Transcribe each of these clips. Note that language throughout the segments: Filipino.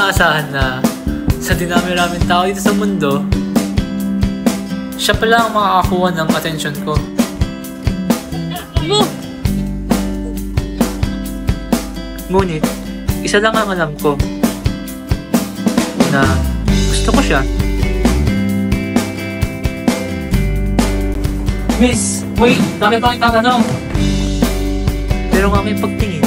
maaasahan na sa dinami-raming tao dito sa mundo, siya pala ang makakakuha ng atensyon ko. Ngunit, isa lang ang alam ko, na gusto ko siya. Miss, wait! Dami pang itatanong! Pero nga may pagtingin,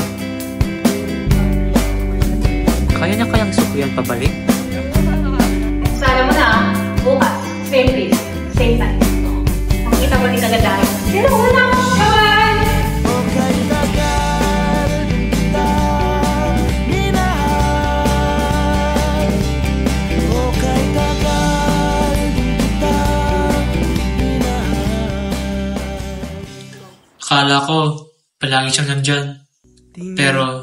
kaya niya kayang suklian pabalik? Sana mo na, bukas, same place, same time. Makikita mo din agad dahil. Pero wala mo, kawan! Akala ko, palagi siyang nandyan. Pero,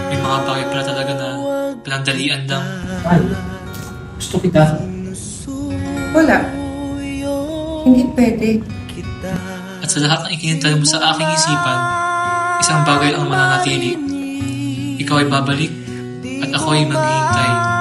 may mga bagay pala talaga na palandalian lang. Ay, gusto kita. Wala. Hindi pwede. At sa lahat ng ikinintay mo sa aking isipan, isang bagay ang mananatili. Ikaw ay babalik, at ako ay maghihintay.